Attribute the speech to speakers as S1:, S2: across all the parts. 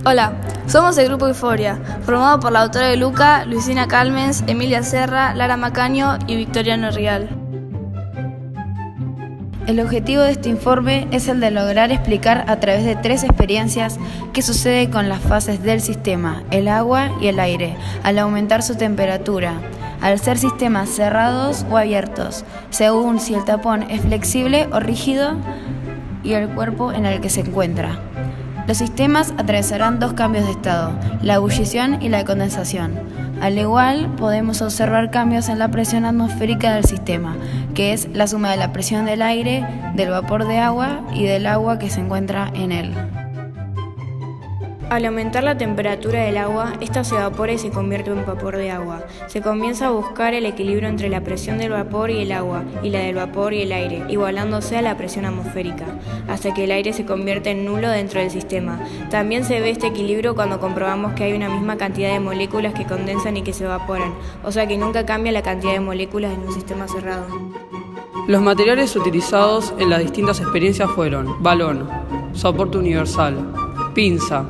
S1: Hola, somos el Grupo Euforia, formado por la autora de Luca, Luisina Calmens, Emilia Serra, Lara Macaño y Victoriano Rial.
S2: El objetivo de este informe es el de lograr explicar a través de 3 experiencias qué sucede con las fases del sistema, el agua y el aire, al aumentar su temperatura, al ser sistemas cerrados o abiertos, según si el tapón es flexible o rígido y el cuerpo en el que se encuentra. Los sistemas atravesarán 2 cambios de estado, la ebullición y la condensación. Al igual, podemos observar cambios en la presión atmosférica del sistema, que es la suma de la presión del aire, del vapor de agua y del agua que se encuentra en él.
S3: Al aumentar la temperatura del agua, ésta se evapora y se convierte en vapor de agua. Se comienza a buscar el equilibrio entre la presión del vapor y el agua, y la del vapor y el aire, igualándose a la presión atmosférica, hasta que el aire se convierte en nulo dentro del sistema. También se ve este equilibrio cuando comprobamos que hay una misma cantidad de moléculas que condensan y que se evaporan, o sea que nunca cambia la cantidad de moléculas en un sistema cerrado.
S4: Los materiales utilizados en las distintas experiencias fueron balón, soporte universal, pinza,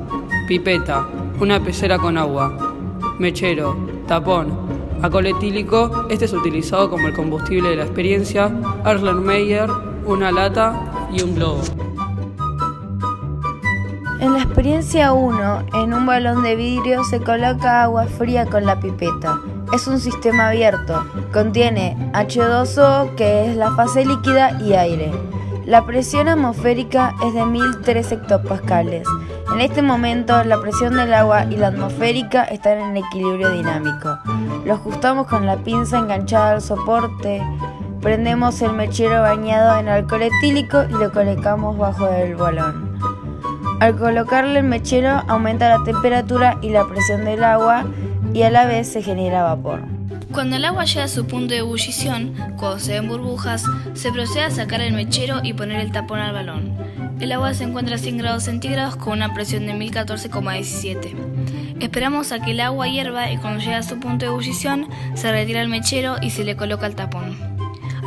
S4: pipeta, una pecera con agua, mechero, tapón, alcohol etílico, este es utilizado como el combustible de la experiencia, Erlenmeyer, una lata y un globo.
S2: En la experiencia 1, en un balón de vidrio se coloca agua fría con la pipeta. Es un sistema abierto, contiene H2O, que es la fase líquida, y aire. La presión atmosférica es de 1003 hectopascales. En este momento, la presión del agua y la atmosférica están en equilibrio dinámico. Lo ajustamos con la pinza enganchada al soporte, prendemos el mechero bañado en alcohol etílico y lo colocamos bajo el balón. Al colocarle el mechero, aumenta la temperatura y la presión del agua y a la vez se genera vapor.
S1: Cuando el agua llega a su punto de ebullición, cuando se ven burbujas, se procede a sacar el mechero y poner el tapón al balón. El agua se encuentra a 100 grados centígrados con una presión de 1014,17. Esperamos a que el agua hierva y cuando llega a su punto de ebullición, se retira el mechero y se le coloca el tapón.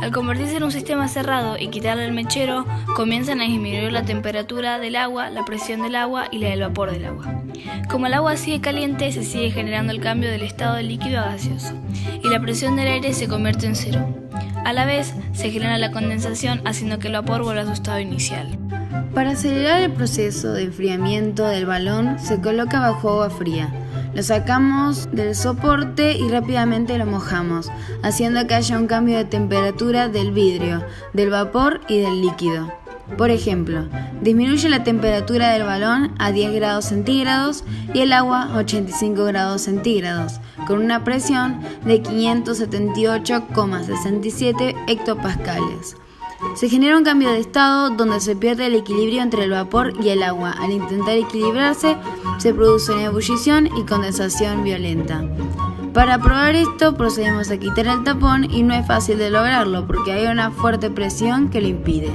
S1: Al convertirse en un sistema cerrado y quitarle el mechero, comienzan a disminuir la temperatura del agua, la presión del agua y la del vapor del agua. Como el agua sigue caliente, se sigue generando el cambio del estado de líquido a gaseoso, y la presión del aire se convierte en 0. A la vez, se genera la condensación, haciendo que el vapor vuelva a su estado inicial.
S2: Para acelerar el proceso de enfriamiento del balón, se coloca bajo agua fría. Lo sacamos del soporte y rápidamente lo mojamos, haciendo que haya un cambio de temperatura del vidrio, del vapor y del líquido. Por ejemplo, disminuye la temperatura del balón a 10 grados centígrados y el agua a 85 grados centígrados, con una presión de 578,67 hectopascales. Se genera un cambio de estado donde se pierde el equilibrio entre el vapor y el agua. Al intentar equilibrarse, se produce una ebullición y condensación violenta. Para probar esto, procedemos a quitar el tapón y no es fácil de lograrlo porque hay una fuerte presión que lo impide.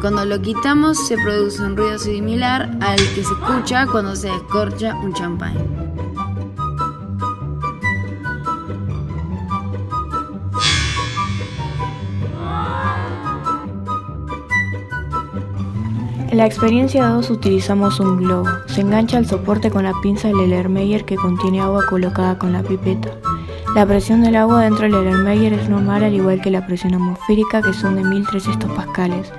S2: Cuando lo quitamos, se produce un ruido similar al que se escucha cuando se descorcha un champán.
S3: En la experiencia 2 utilizamos un globo. Se engancha al soporte con la pinza del Erlenmeyer que contiene agua colocada con la pipeta. La presión del agua dentro del Erlenmeyer es normal, al igual que la presión atmosférica, que son de 1003 hectopascales.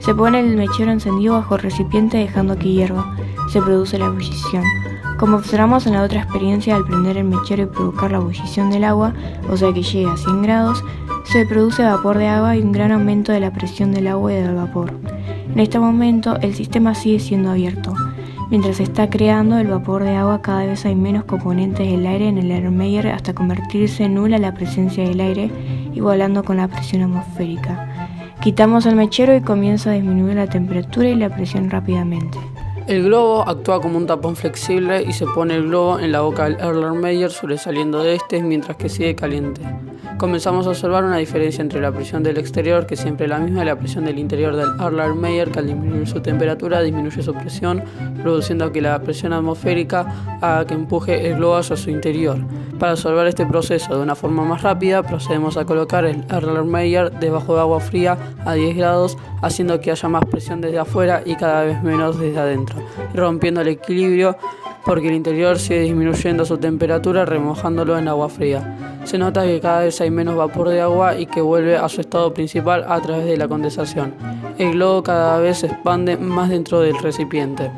S3: Se pone el mechero encendido bajo el recipiente dejando que hierva. Se produce la ebullición. Como observamos en la otra experiencia, al prender el mechero y provocar la ebullición del agua, o sea que llega a 100 grados, se produce vapor de agua y un gran aumento de la presión del agua y del vapor. En este momento, el sistema sigue siendo abierto. Mientras se está creando el vapor de agua, cada vez hay menos componentes del aire en el Erlenmeyer hasta convertirse en nula la presencia del aire, igualando con la presión atmosférica. Quitamos el mechero y comienza a disminuir la temperatura y la presión rápidamente.
S4: El globo actúa como un tapón flexible y se pone el globo en la boca del Erlenmeyer sobresaliendo de este mientras que sigue caliente. Comenzamos a observar una diferencia entre la presión del exterior, que siempre es la misma, y la presión del interior del Erlenmeyer, que al disminuir su temperatura disminuye su presión, produciendo que la presión atmosférica haga que empuje el globo hacia su interior. Para resolver este proceso de una forma más rápida, procedemos a colocar el Erlenmeyer debajo de agua fría a 10 grados, haciendo que haya más presión desde afuera y cada vez menos desde adentro, rompiendo el equilibrio porque el interior sigue disminuyendo su temperatura remojándolo en agua fría. Se nota que cada vez hay menos vapor de agua y que vuelve a su estado principal a través de la condensación. El globo cada vez se expande más dentro del recipiente.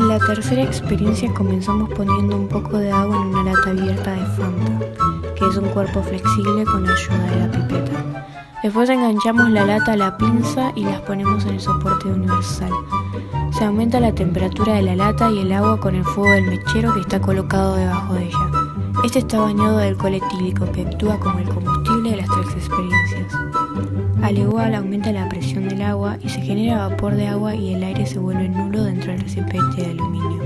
S3: En la tercera experiencia comenzamos poniendo un poco de agua en una lata abierta de Fanta, que es un cuerpo flexible con la ayuda de la pipeta. Después enganchamos la lata a la pinza y las ponemos en el soporte universal. Se aumenta la temperatura de la lata y el agua con el fuego del mechero que está colocado debajo de ella. Este está bañado de alcohol etílico que actúa como el combustible de las tres experiencias. Al igual aumenta la presión del agua y se genera vapor de agua y el aire se vuelve nulo dentro del recipiente de aluminio.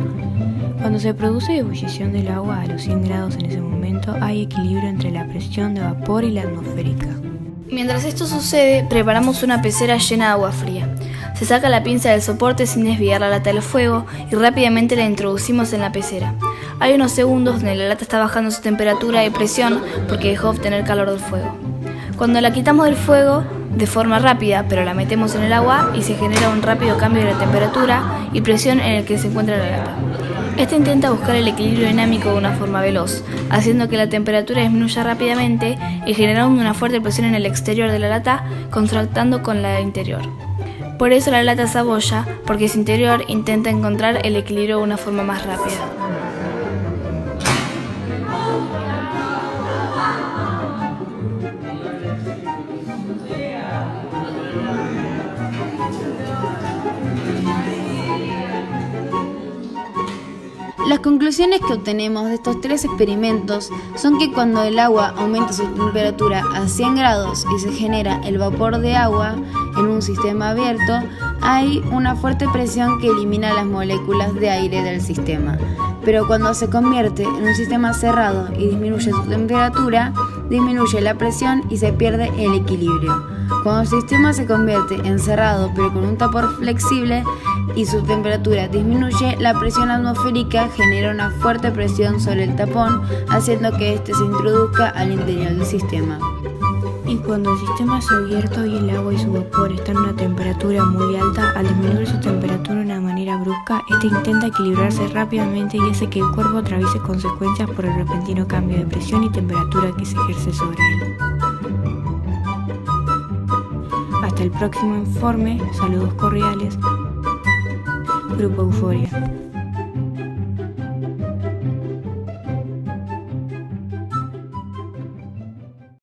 S3: Cuando se produce ebullición del agua a los 100 grados en ese momento hay equilibrio entre la presión de vapor y la atmosférica.
S1: Mientras esto sucede, preparamos una pecera llena de agua fría. Se saca la pinza del soporte sin desviar la lata del fuego y rápidamente la introducimos en la pecera. Hay unos segundos donde la lata está bajando su temperatura y presión porque dejó de obtener calor del fuego. Cuando la quitamos del fuego, de forma rápida, pero la metemos en el agua y se genera un rápido cambio de la temperatura y presión en el que se encuentra la lata. Esta intenta buscar el equilibrio dinámico de una forma veloz, haciendo que la temperatura disminuya rápidamente y generando una fuerte presión en el exterior de la lata, contractando con la interior. Por eso la lata se abolla, porque su interior intenta encontrar el equilibrio de una forma más rápida.
S2: Las conclusiones que obtenemos de estos tres experimentos son que cuando el agua aumenta su temperatura a 100 grados y se genera el vapor de agua en un sistema abierto, hay una fuerte presión que elimina las moléculas de aire del sistema. Pero cuando se convierte en un sistema cerrado y disminuye su temperatura, disminuye la presión y se pierde el equilibrio. Cuando el sistema se convierte en cerrado pero con un tapón flexible y su temperatura disminuye, la presión atmosférica genera una fuerte presión sobre el tapón, haciendo que éste se introduzca al interior del sistema.
S3: Y cuando el sistema es abierto y el agua y su vapor están a una temperatura muy alta, al disminuir su temperatura de una manera brusca, este intenta equilibrarse rápidamente y hace que el cuerpo atraviese consecuencias por el repentino cambio de presión y temperatura que se ejerce sobre él. Hasta el próximo informe, saludos cordiales, Grupo Euforia.